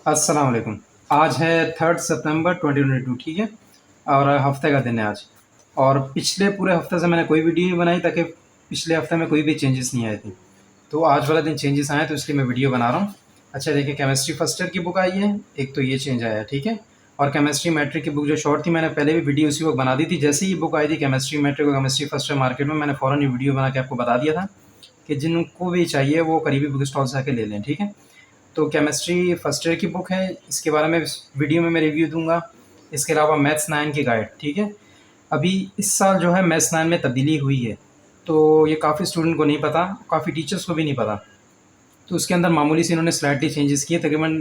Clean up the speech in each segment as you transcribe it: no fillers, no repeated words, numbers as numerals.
अस्सलाम वालेकुम। आज है 3 सितंबर 2022, ठीक है? और हफ़्ते का दिन है आज। और पिछले पूरे हफ़्ते से मैंने कोई वीडियो नहीं बनाई ताकि पिछले हफ़्ते में कोई भी चेंजेस नहीं आए थे। तो आज वाला दिन चेंजेस आए तो इसलिए मैं वीडियो बना रहा हूँ। अच्छा देखिए, केमिस्ट्री फर्स्ट ईयर की बुक आई है, एक तो ये चेंज आया है, ठीक है? और केमिस्ट्री मैट्रिक की बुक जो शॉर्ट थी, मैंने पहले भी वीडियो उसी वक़्त बना दी थी। जैसे ही ये बुक आई थी केमिस्ट्री मैट्रिक और केमिस्ट्री फर्स्ट ईयर मार्केट में, मैंने फ़ौरन ये वीडियो बना के आपको बता दिया था कि जिनको भी चाहिए वो करीबी बुक स्टॉल से आके ले लें, ठीक है? तो केमिस्ट्री फर्स्ट ईयर की बुक है, इसके बारे में इस वीडियो में मैं रिव्यू दूंगा। इसके अलावा मैथ्स 9 की गाइड, ठीक है? अभी इस साल जो है मैथ्स 9 में तब्दीली हुई है, तो ये काफ़ी स्टूडेंट को नहीं पता, काफ़ी टीचर्स को भी नहीं पता। तो उसके अंदर मामूली से इन्होंने स्लाइटली चेंजेस किए, तकरीबन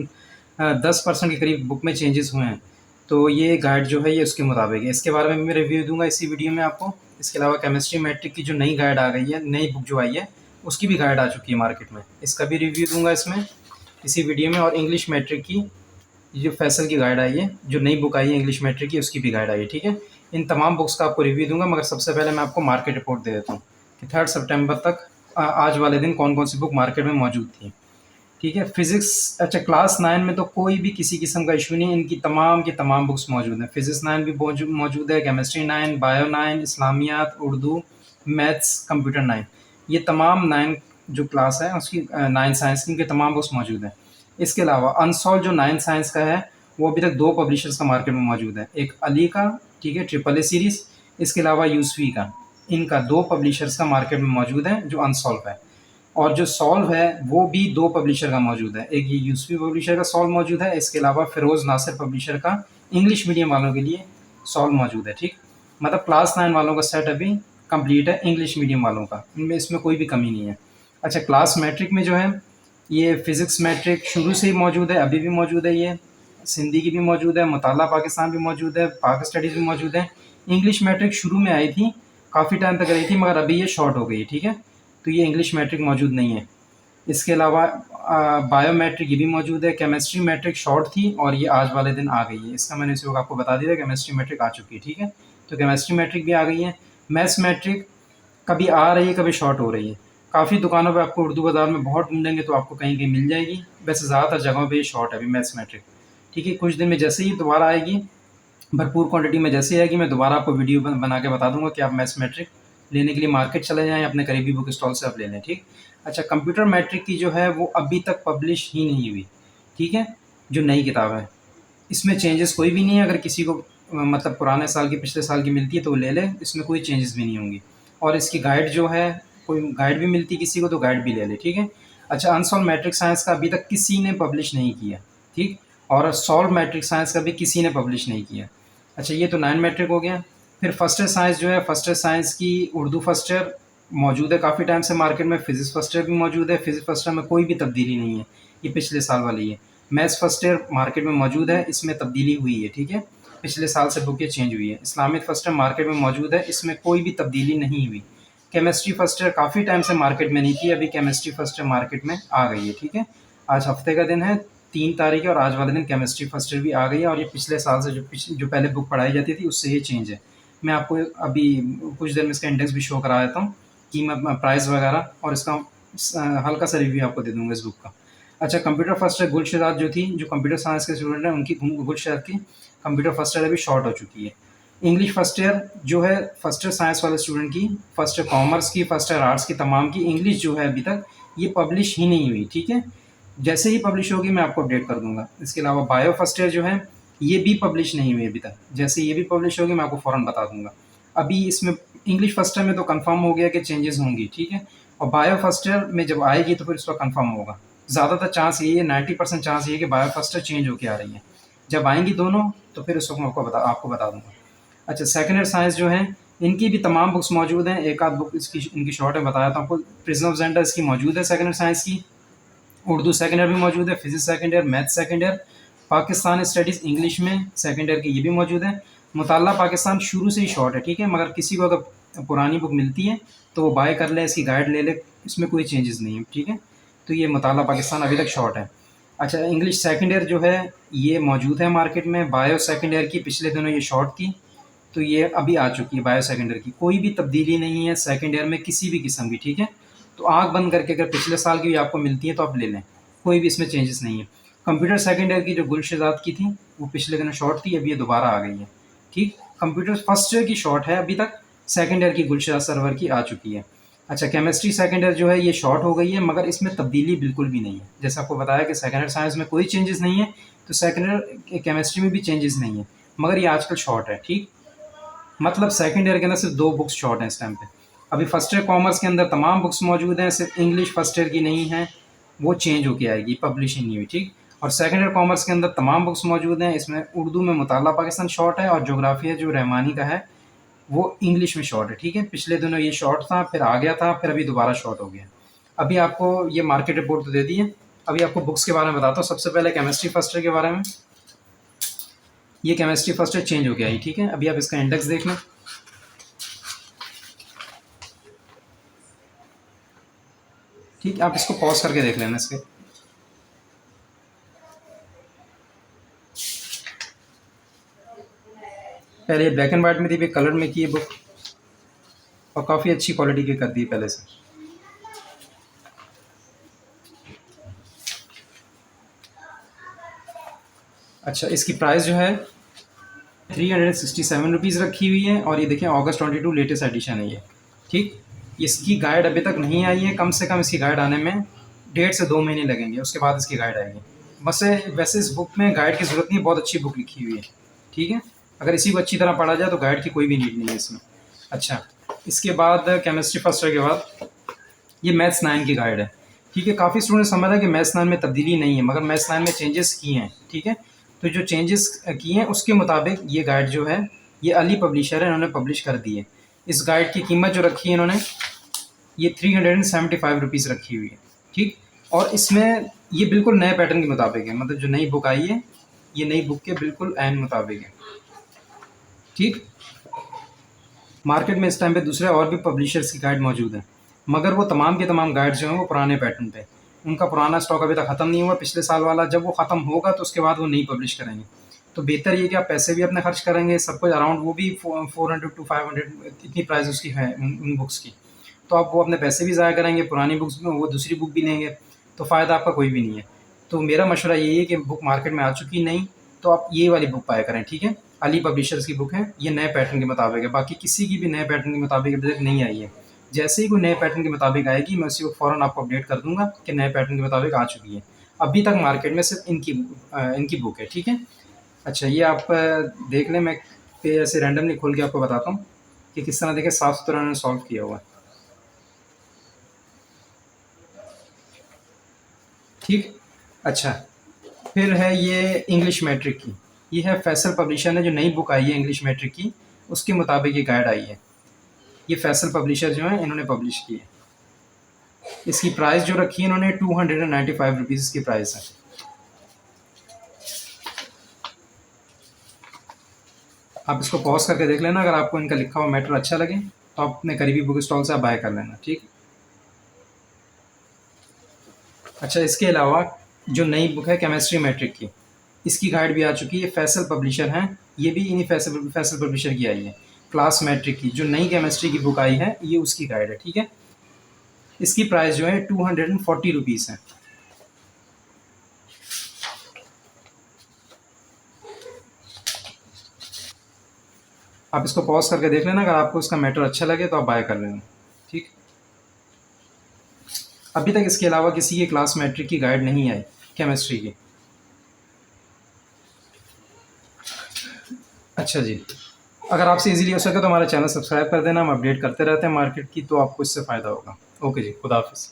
10% के करीब बुक में चेंजेस हुए हैं। तो ये गाइड जो है ये उसके मुताबिक है। इसके बारे में भी मैं रिव्यू दूंगा इसी वीडियो में आपको। इसके अलावा केमिस्ट्री मैट्रिक की जो नई गाइड आ गई है, नई बुक जो आई है, उसकी भी गाइड आ चुकी है मार्केट में, इसका भी रिव्यू दूंगा इसमें, इसी वीडियो में। और इंग्लिश मैट्रिक की जो फैसल की गाइड आई है, जो नई बुक आई है इंग्लिश मैट्रिक की, उसकी भी गाइड आई है, ठीक है? इन तमाम बुक्स का आपको रिव्यू दूंगा, मगर सबसे पहले मैं आपको मार्केट रिपोर्ट दे देता हूँ कि 3 सितंबर तक आज वाले दिन कौन कौन सी बुक मार्केट में मौजूद थी, ठीक है? फिजिक्स, अच्छा क्लास 9 में तो कोई भी किसी किस्म का इशू नहीं है, इनकी तमाम की तमाम बुक्स मौजूद हैं। फिजिक्स 9 भी मौजूद है, केमिस्ट्री 9, बायो 9, इस्लामियात, उर्दू, मैथ्स, कंप्यूटर 9, ये तमाम 9 जो क्लास है उसकी 9 साइंस की, इनके तमाम बुक्स मौजूद हैं। इसके अलावा अनसॉल्व जो 9 साइंस का है, वो अभी तक 2 पब्लिशर्स का मार्केट में मौजूद है, एक अली का, ठीक है, ट्रिपल ए सीरीज़, इसके अलावा यूसफी का। इनका 2 पब्लिशर्स का मार्केट में मौजूद है जो अनसॉल्व है। और जो सॉल्व है वो भी 2 पब्लिशर का मौजूद है, एक ये यूसफी पब्लिशर का सॉल्व मौजूद है, इसके अलावा फिरोज़ नासिर पब्लिशर का इंग्लिश मीडियम वालों के लिए सॉल्व मौजूद है, ठीक? मतलब क्लास 9 वालों का सेट अभी कंप्लीट है इंग्लिश मीडियम वालों का, इनमें इसमें कोई भी कमी नहीं है। अच्छा क्लास मैट्रिक में जो है, ये फ़िज़िक्स मैट्रिक शुरू से ही मौजूद है, अभी भी मौजूद है, ये सिंधी की भी मौजूद है, मुताला पाकिस्तान भी मौजूद है, पाक स्टडीज़ भी मौजूद है। इंग्लिश मैट्रिक शुरू में आई थी, काफ़ी टाइम तक रही थी, मगर अभी ये शॉर्ट हो गई है, ठीक है? तो ये इंग्लिश मैट्रिक मौजूद नहीं है। इसके अलावा बायोमेट्रिक ये भी मौजूद है। केमिस्ट्री मैट्रिक शॉर्ट थी और ये आज वाले दिन आ गई है, इसका मैंने इसी वक्त आपको बता दिया था, केमिस्ट्री मैट्रिक आ चुकी है, ठीक है? तो केमिस्ट्री मैट्रिक भी आ गई है। मैथ्स मैट्रिक कभी आ रही है, कभी शॉर्ट हो रही है। काफ़ी दुकानों पे आपको उर्दू बाज़ार में बहुत ढूँढेंगे तो आपको कहीं-कहीं मिल जाएगी, वैसे ज़्यादातर जगहों पे ये शॉर्ट है अभी मैथ्स मैट्रिक, ठीक है? कुछ दिन में जैसे ही दोबारा आएगी, भरपूर क्वांटिटी में जैसे ही आएगी, मैं दोबारा आपको वीडियो बना के बता दूँगा कि आप मैथ्स मैट्रिक लेने के लिए मार्केट चले जाएँ, अपने करीबी बुक स्टॉल से आप ले लें, ठीक? अच्छा कंप्यूटर मैट्रिक की जो है वो अभी तक पब्लिश ही नहीं हुई, ठीक है? जो नई किताब है, इसमें चेंजेस कोई भी नहीं है। अगर किसी को मतलब पुराने साल की, पिछले साल की मिलती है तो वो ले ले, इसमें कोई चेंजेस भी नहीं होंगी। और इसकी गाइड जो है, कोई गाइड भी मिलती है किसी को तो गाइड भी ले ले, ठीक है? अच्छा अनसॉल्व मैट्रिक साइंस का अभी तक किसी ने पब्लिश नहीं किया, ठीक? और सॉल्व मैट्रिक साइंस का भी किसी ने पब्लिश नहीं किया। अच्छा ये तो 9 मैट्रिक हो गया। फिर फर्स्ट ईयर साइंस जो है, फर्स्ट ईयर साइंस की उर्दू फर्स्ट ईयर मौजूद है काफ़ी टाइम से मार्केट में, फिज़िक्स फर्स्ट ईयर भी मौजूद है, फिज़िक्स फर्स्ट ईयर में कोई भी तब्दीली नहीं है, ये पिछले साल वाली है। मैथ्स फर्स्ट ईयर मार्केट में मौजूद है, इसमें तब्दीली हुई है, ठीक है? पिछले साल से बुक ये चेंज हुई है। इस्लामिक फर्स्ट ईयर मार्केट में मौजूद है, इसमें कोई भी तब्दीली नहीं हुई। केमिस्ट्री फर्स्ट ईयर काफ़ी टाइम से मार्केट में नहीं थी, अभी केमिस्ट्री फर्स्ट ईयर मार्केट में आ गई है, ठीक है? आज हफ्ते का दिन है, 3 तारीख है, और आज वाले दिन केमिस्ट्री फर्स्ट ईयर भी आ गई है। और ये पिछले साल से जो पहले बुक पढ़ाई जाती थी उससे ये चेंज है। मैं आपको अभी कुछ देर में इसका इंडेक्स भी शो करा देता हूँ, कीमत, प्राइस वगैरह, और इसका हल्का सा रिव्यू आपको दे दूँगा इस बुक का। अच्छा कंप्यूटर फर्स्ट ईयर गुलशदात जो थी, जो कंप्यूटर साइंस के स्टूडेंट हैं, उनकी गुलशदात की कंप्यूटर फर्स्ट ईयर अभी शॉर्ट हो चुकी है। इंग्लिश फर्स्ट ईयर जो है, फर्स्ट ईयर साइंस वाले स्टूडेंट की, फर्स्ट ईयर कॉमर्स की, फर्स्ट ईयर आर्ट्स की, तमाम की इंग्लिश जो है अभी तक ये पब्लिश ही नहीं हुई, ठीक है? जैसे ही पब्लिश होगी मैं आपको अपडेट कर दूँगा। इसके अलावा बायो फर्स्ट ईयर जो है, ये भी पब्लिश नहीं हुई अभी तक। जैसे ये भी पब्लिश होगी मैं आपको फ़ौरन बता दूँगा। अभी इसमें इंग्लिश फर्स्ट ईयर में तो कन्फर्म हो गया कि चेंजेस होंगी, ठीक है? और बायो फर्स्ट ईयर में जब आएगी तो फिर उसका कन्फर्म होगा। ज़्यादातर चांस यही है, 90% चांस ये है कि बायो फर्स्ट ईयर चेंज होके आ रही है। जब आएँगी दोनों तो फिर उस वक़्त मैं आपको बता दूँगा। अच्छा सेकंड ईयर साइंस जो है, इनकी भी तमाम बुक्स मौजूद हैं। एक आध बुक इसकी इनकी शॉर्ट है, बताया था आपको। प्रिज़न ऑफ ज़ेंडा इसकी मौजूद है सेकंड ईयर साइंस की। उर्दू सेकंड ईयर भी मौजूद है, physics second year, maths second year, Pakistan studies English में सेकंड ईयर की ये भी मौजूद है। मुताला पाकिस्तान शुरू से ही शॉर्ट है, ठीक है? मगर किसी को अगर पुरानी बुक मिलती है तो वो बाय कर ले, इसकी गाइड ले ले, इसमें कोई चेंजेस नहीं है, ठीक है? तो ये मुताला पाकिस्तान अभी तक शॉर्ट है। अच्छा इंग्लिश सेकंड ईयर जो है ये मौजूद है मार्केट में। बायो सेकंड ईयर की पिछले दिनों ये शॉर्ट थी, तो ये अभी आ चुकी है बायो सेकंड ईयर की। कोई भी तब्दीली नहीं है सेकंड ईयर में किसी भी किस्म की, ठीक है? तो आँख बंद करके अगर पिछले साल की भी आपको मिलती है तो आप ले लें, कोई भी इसमें चेंजेस नहीं है। कंप्यूटर सेकंड ईयर की जो गुलशज़ाद की थी, वो पिछले दिनों शॉर्ट थी, अभी ये दोबारा आ गई है, ठीक। कंप्यूटर फर्स्ट ईयर की शॉर्ट है अभी तक, सेकंड ईयर की गुलशज़ाद सरवर की आ चुकी है। अच्छा, केमिस्ट्री सेकंड ईयर जो है ये शॉर्ट हो गई है, मगर इसमें तब्दीली बिल्कुल भी नहीं है। जैसे आपको बताया कि सेकंड ईयर साइंस में कोई चेंजेस नहीं है, तो सेकंड ईयर केमिस्ट्री में भी चेंजेस नहीं है, मगर ये आजकल शॉर्ट है, ठीक। मतलब सेकंड ईयर के अंदर सिर्फ 2 बुक्स शॉर्ट हैं इस टाइम पे। अभी फर्स्ट ईयर कॉमर्स के अंदर तमाम बुक्स मौजूद हैं, सिर्फ इंग्लिश फर्स्ट ईयर की नहीं है, वो चेंज होके आएगी, पब्लिशिंग नहीं हुई, ठीक। और सेकंड ईयर कॉमर्स के अंदर तमाम बुक्स मौजूद हैं, इसमें उर्दू में मुताला पाकिस्तान शॉर्ट है, और जोग्राफिया जो रहमानी का है वो इंग्लिश में शॉर्ट है, ठीक है। पिछले दिनों ये शॉर्ट था, फिर आ गया था, फिर अभी दोबारा शॉर्ट हो गया। अभी आपको ये मार्केट रिपोर्ट तो दे दी है, अभी आपको बुक्स के बारे में बताता हूँ। सबसे पहले केमिस्ट्री फर्स्ट ईयर के बारे में। ये केमिस्ट्री फर्स्ट ईयर चेंज हो गया है, ठीक है। अभी आप इसका इंडेक्स देख लें, ठीक। आप इसको पॉज करके देख लेना इसके। पहले ये ब्लैक एंड वाइट में थी, फिर कलर में की है बुक, और काफ़ी अच्छी क्वालिटी की कर दी पहले से। अच्छा, इसकी प्राइस जो है 367 रुपीज़ रखी हुई है, और ये देखें अगस्त 22 लेटेस्ट एडिशन है ये, ठीक। इसकी गाइड अभी तक नहीं आई है, कम से कम इसकी गाइड आने में 1.5 से 2 महीने लगेंगे, उसके बाद इसकी गाइड आएगी। बस वैसे इस बुक में गाइड की ज़रूरत नहीं, बहुत अच्छी बुक लिखी हुई है, ठीक है। अगर इसी को अच्छी तरह पढ़ा जाए तो गाइड की कोई भी नीड नहीं है इसमें। अच्छा, इसके बाद केमिस्ट्री फर्स्ट ईयर के बाद ये मैथ्स 9 की गाइड है, ठीक है। काफ़ी स्टूडेंट समझ रहे हैं कि मैथ्स 9 में तब्दीली नहीं है, मगर मैथ्स 9 में चेंजेस किए हैं, ठीक है। तो जो चेंजेस किए हैं उसके मुताबिक ये गाइड जो है, ये अली पब्लिशर है, इन्होंने पब्लिश कर दी है। इस गाइड की कीमत जो रखी है इन्होंने, ये 375 रुपीज़ रखी हुई है, ठीक। और इसमें ये बिल्कुल नए पैटर्न के मुताबिक है, मतलब जो नई बुक आई है ये नई बुक के बिल्कुल ऐन मुताबिक है, ठीक। मार्केट में इस टाइम पे दूसरे और भी पब्लिशर्स की गाइड मौजूद है, मगर वो तमाम के तमाम गाइड जो हैं वो पुराने पैटर्न पे, उनका पुराना स्टॉक अभी तक ख़त्म नहीं हुआ पिछले साल वाला। जब वो ख़त्म होगा तो उसके बाद वो नहीं पब्लिश करेंगे। तो बेहतर ये कि आप पैसे भी अपने खर्च करेंगे, सब कुछ अराउंड, वो भी 400 to 500 इतनी प्राइस उसकी है उन बुक्स की। तो आप वो अपने पैसे भी ज़ाया करेंगे, पुरानी बुक्स में वो दूसरी बुक भी लेंगे, तो फ़ायदा आपका कोई भी नहीं है। तो मेरा मशवरा यही है कि बुक मार्केट में आ चुकी नहीं, तो आप ये वाली बुक पाया करें, ठीक है। अली पब्लिशर्स की बुक है, ये नए पैटर्न के मुताबिक है, बाकी किसी की भी नए पैटर्न के मुताबिक अभी तक नहीं आई है। जैसे ही कोई नए पैटर्न के मुताबिक आएगी मैं उसी को फ़ौरन आपको अपडेट कर दूंगा कि नए पैटर्न के मुताबिक आ चुकी है। अभी तक मार्केट में सिर्फ इनकी बुक है, ठीक है। अच्छा, ये आप देख लें, मैं पे ऐसे रैंडमली खोल के आपको बताता हूँ कि किस तरह देखें साफ़ सुथरा उन्होंने सॉल्व किया हुआ है, ठीक। अच्छा, फिर है ये इंग्लिश मैट्रिक की, ये है फैसल पब्लिशर ने जो नई बुक आई है इंग्लिश मैट्रिक की, उसके मुताबिक ये गाइड आई है। ये फैसल पब्लिशर जो है इन्होंने पब्लिश की है। इसकी प्राइस जो रखी है इन्होंने 295 रुपीज़ इसकी प्राइस है। आप इसको पॉज करके देख लेना, अगर आपको इनका लिखा हुआ मैटर अच्छा लगे तो आप अपने करीबी बुक स्टॉल से आप बाय कर लेना, ठीक। अच्छा, इसके अलावा जो नई बुक है केमिस्ट्री मैट्रिक की, इसकी गाइड भी आ चुकी है। फैसल पब्लिशर हैं, ये भी इन्हीं फैसल फैसल पब्लिशर की आई है। क्लास मैट्रिक की जो नई केमिस्ट्री की बुक आई है, ये उसकी गाइड है, ठीक है। इसकी प्राइस जो है 240 रुपीज़ है। आप इसको पॉज करके देख लेना, अगर आपको इसका मैटर अच्छा लगे तो आप बाय कर लेना, ठीक। अभी तक इसके अलावा किसी की क्लास मैट्रिक की गाइड नहीं आई केमिस्ट्री की। अच्छा जी, अगर आपसे इजीली हो सके तो हमारा चैनल सब्सक्राइब कर देना, हम अपडेट करते रहते हैं मार्केट की, तो आपको इससे फ़ायदा होगा। ओके जी, खुदा हाफिज़।